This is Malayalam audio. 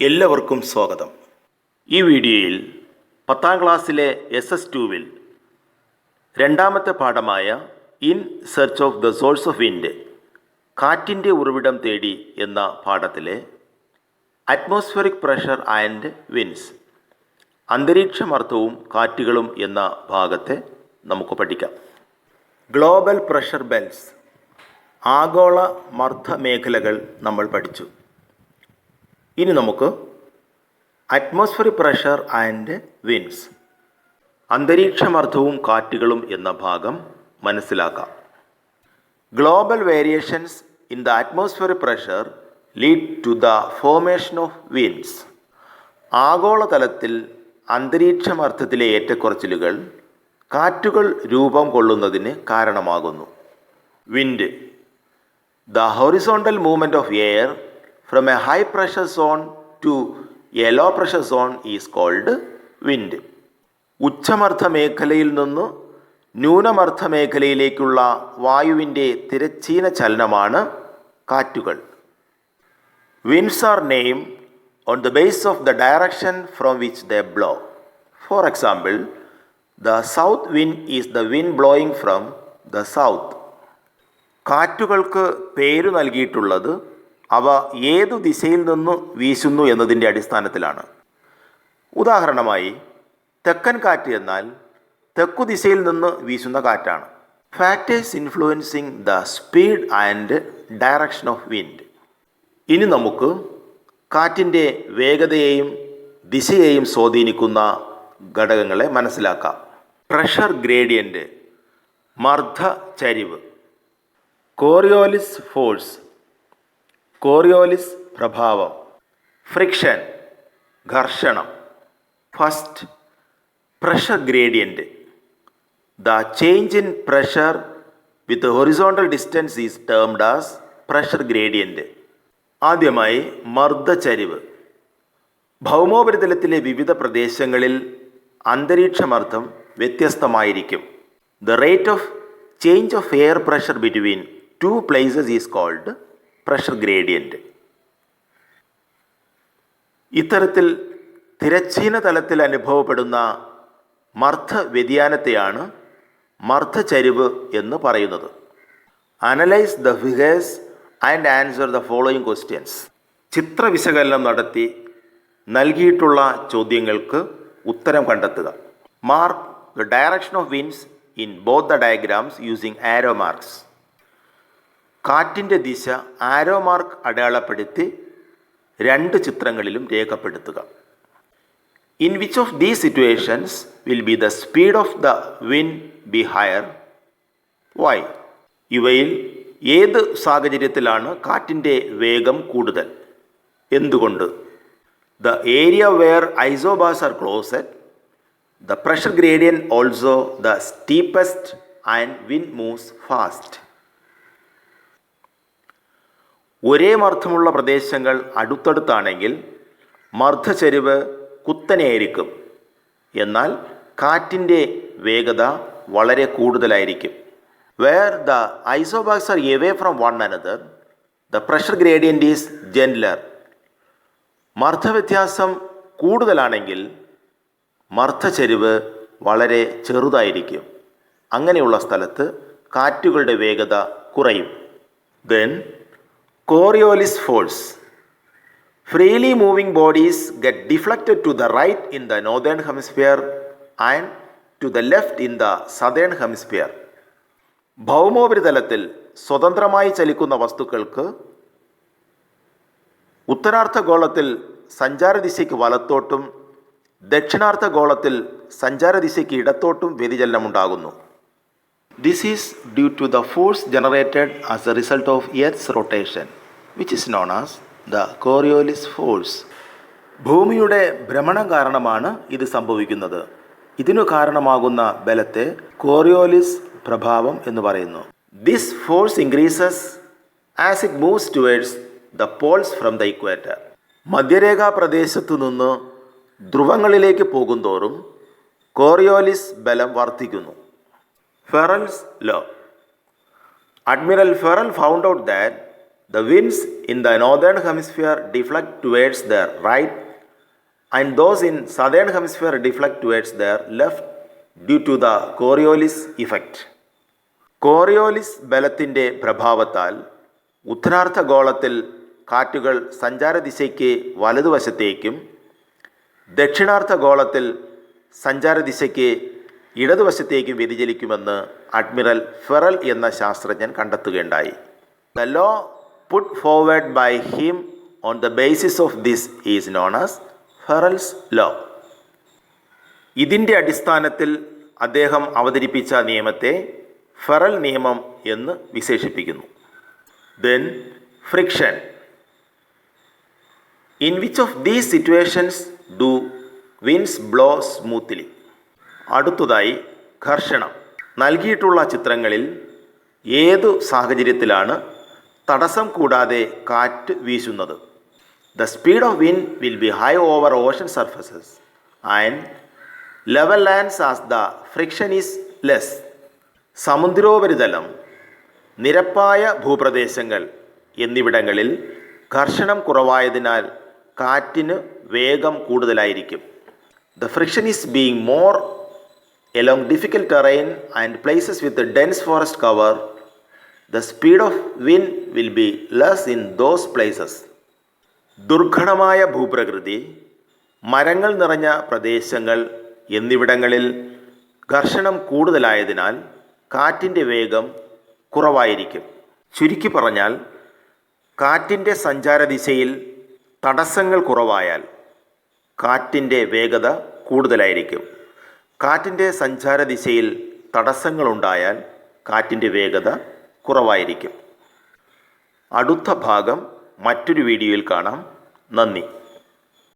എല്ലാവർക്കും സ്വാഗതം. ഈ വീഡിയോയിൽ 10ാം ക്ലാസ്സിലെ SS2-വിൽ രണ്ടാമത്തെ പാഠമായ in search of the source of wind, കാറ്റിൻ്റെ ഉറവിടം തേടി എന്ന പാഠത്തിലെ അറ്റ്മോസ്ഫിയറിക് പ്രഷർ ആൻഡ് വിൻഡ്സ്, അന്തരീക്ഷമർദ്ദവും കാറ്റുകളും എന്ന ഭാഗത്തെ നമുക്ക് പഠിക്കാം. ഗ്ലോബൽ പ്രഷർ ബെൽറ്റ്സ്, ആഗോള മർദ്ദ മേഖലകൾ നമ്മൾ പഠിച്ചു. ഇനി നമുക്ക് അറ്റ്മോസ്ഫിയറിക് പ്രഷർ ആൻഡ് വിൻഡ്സ്, അന്തരീക്ഷമർദ്ദവും കാറ്റുകളും എന്ന ഭാഗം മനസ്സിലാക്കാം. Global variations in the atmospheric pressure lead to the formation of winds. ആഗോളതലത്തിൽ അന്തരീക്ഷമർദ്ദത്തിലെ ഏറ്റക്കുറച്ചിലുകൾ കാറ്റുകൾ രൂപം കൊള്ളുന്നതിന് കാരണമാകുന്നു. Wind, the horizontal movement of air from a high pressure zone to a low pressure zone is called wind. ഉച്ചമർദ്ദ മേഖലയിൽ നിന്ന് ന്യൂനമർദ്ദ മേഖലയിലേക്കുള്ള വായുവിൻ്റെ തിരശ്ചീന ചലനമാണ് കാറ്റുകൾ. Winds are named on the basis of the direction from which they blow. For example, the south wind is the wind blowing from the south. കാറ്റുകൾക്ക് പേര് നൽകിയിട്ടുള്ളത് അവ ഏതു ദിശയിൽ നിന്ന് വീശുന്നു എന്നതിൻ്റെ അടിസ്ഥാനത്തിലാണ്. ഉദാഹരണമായി, തെക്കൻ കാറ്റ് എന്നാൽ തെക്കു ദിശയിൽ നിന്ന് വീശുന്ന കാറ്റാണ്. Factors influencing the speed and direction of wind. ഇനി നമുക്ക് കാറ്റിൻ്റെ വേഗതയെയും ദിശയെയും സ്വാധീനിക്കുന്ന ഘടകങ്ങളെ മനസ്സിലാക്കാം. പ്രഷർ ഗ്രേഡിയൻ്റ്, മർദ്ദ ചരിവ്. കോറിയോലിസ് ഫോഴ്സ്, കോറിയോലിസ് പ്രഭാവം. ഫ്രിക്ഷൻ, ഘർഷണം. First, pressure gradient. The change in pressure with horizontal distance is termed as pressure gradient. ആദ്യമായി മർദ്ദചരിവ്. ഭൗമോപരിതലത്തിലെ വിവിധ പ്രദേശങ്ങളിൽ അന്തരീക്ഷമർദ്ദം വ്യത്യസ്തമായിരിക്കും. The rate of change of air pressure between two places is called pressure gradient. ഇത്തരത്തിൽ തിരശ്ചീന തലത്തിൽ അനുഭവപ്പെടുന്ന മർദ്ദ വ്യതിയാനത്തെയാണ് മർദ്ദചരിവ് എന്ന് പറയുന്നത്. Analyse the figures and answer the following questions. ചിത്രവിശകലനം നടത്തി നൽകിയിട്ടുള്ള ചോദ്യങ്ങൾക്ക് ഉത്തരം കണ്ടെത്തുക. Mark the direction of winds in both the diagrams using arrow marks. കാറ്റിൻ്റെ ദിശ ആരോ മാർക്ക് അടയാളപ്പെടുത്തി രണ്ട് ചിത്രങ്ങളിലും രേഖപ്പെടുത്തുക. In which of these situations will be the speed of the wind be higher? Why? ഇവയിൽ ഏത് സാഹചര്യത്തിലാണ് കാറ്റിൻ്റെ വേഗം കൂടുതൽ? എന്തുകൊണ്ട്? The area where isobars are closed, the pressure gradient also the steepest and wind moves fast. ഒരേ മർദ്ദമുള്ള പ്രദേശങ്ങൾ അടുത്തടുത്താണെങ്കിൽ മർദ്ദചരിവ് കുത്തനെയായിരിക്കും, എന്നാൽ കാറ്റിൻ്റെ വേഗത വളരെ കൂടുതലായിരിക്കും. Where the isobars are away from one another, the pressure gradient is gentler. മർദ്ദവ്യത്യാസം കൂടുതലാണെങ്കിൽ മർദ്ദചരിവ് വളരെ ചെറുതായിരിക്കും. അങ്ങനെയുള്ള സ്ഥലത്ത് കാറ്റുകളുടെ വേഗത കുറയും. Then Coriolis force. Freely moving bodies get deflected to the right in the northern hemisphere and to the left in the southern hemisphere. ഭൗമോപരിതലത്തിൽ സ്വതന്ത്രമായി ചലിക്കുന്ന വസ്തുക്കൾക്ക് ഉത്തരാർദ്ധഗോളത്തിൽ സഞ്ചാരദിശയ്ക്ക് വലത്തോട്ടും ദക്ഷിണാർദ്ധഗോളത്തിൽ സഞ്ചാരദിശയ്ക്ക് ഇടത്തോട്ടും വ്യതിചലനമുണ്ടാകുന്നു. This is due to the force generated as a result of Earth's rotation, which is known as the Coriolis force. ഭൂമിയുടെ ഭ്രമണം കാരണമാണ് ഇത് സംഭവിക്കുന്നത്. ഇതിനു കാരണമാകുന്ന ബലത്തെ കോറിയോലിസ് പ്രഭാവം എന്ന് പറയുന്നു. This force increases as it moves towards the poles from the equator. മധ്യരേഖാ പ്രദേശത്തു നിന്ന് ധ്രുവങ്ങളിലേക്ക് പോകുന്തോറും കോറിയോലിസ് ബലം വർദ്ധിക്കുന്നു. Ferrel's law. Admiral Ferrel found out that The winds in the northern hemisphere deflect towards their right and those in southern hemisphere deflect towards their left due to the Coriolis effect. Coriolis ബലത്തിൻ്റെ പ്രഭാവത്താൽ ഉത്തരാർദ്ധഗോളത്തിൽ കാറ്റുകൾ സഞ്ചാരദിശയ്ക്ക് വലതുവശത്തേക്കും ദക്ഷിണാർദ്ധഗോളത്തിൽ സഞ്ചാരദിശയ്ക്ക് ഇടതുവശത്തേക്കും വ്യതിചലിക്കുമെന്ന് അഡ്മിറൽ ഫെറൽ എന്ന ശാസ്ത്രജ്ഞൻ കണ്ടെത്തുകയുണ്ടായി. The law put forward by him on the basis of this is known as Ferrel's law. ഇതിൻ്റെ അടിസ്ഥാനത്തിൽ അദ്ദേഹം അവതരിപ്പിച്ച നിയമത്തെ ഫെറൽ നിയമം എന്ന് വിശേഷിപ്പിക്കുന്നു. Then friction. In which of these situations do winds blow smoothly? അടുത്തതായി ഘർഷണം. നൽകിയിട്ടുള്ള ചിത്രങ്ങളിൽ ഏതു സാഹചര്യത്തിലാണ് തടസ്സം കൂടാതെ കാറ്റ് വീശുന്നത്? The speed of wind will be high over ocean surfaces and level lands as the friction is less. സമുദ്രോപരിതലം, നിരപ്പായ ഭൂപ്രദേശങ്ങൾ എന്നിവിടങ്ങളിൽ ഘർഷണം കുറവായതിനാൽ കാറ്റിന് വേഗം കൂടുതലായിരിക്കും. The friction is being more along difficult terrain and places with a dense forest cover. The speed of wind will be less in those places. ദുർഘടമായ ഭൂപ്രകൃതി, മരങ്ങൾ നിറഞ്ഞ പ്രദേശങ്ങൾ എന്നിവിടങ്ങളിൽ ഘർഷണം കൂടുതലായതിനാൽ കാറ്റിൻ്റെ വേഗം കുറവായിരിക്കും. ചുരുക്കി പറഞ്ഞാൽ കാറ്റിൻ്റെ സഞ്ചാരദിശയിൽ തടസ്സങ്ങൾ കുറവായാൽ കാറ്റിൻ്റെ വേഗത കൂടുതലായിരിക്കും. കാറ്റിൻ്റെ സഞ്ചാരദിശയിൽ തടസ്സങ്ങളുണ്ടായാൽ കാറ്റിൻ്റെ വേഗത കുറവായിരിക്കും. അടുത്ത ഭാഗം മറ്റൊരു വീഡിയോയിൽ കാണാം. നന്ദി.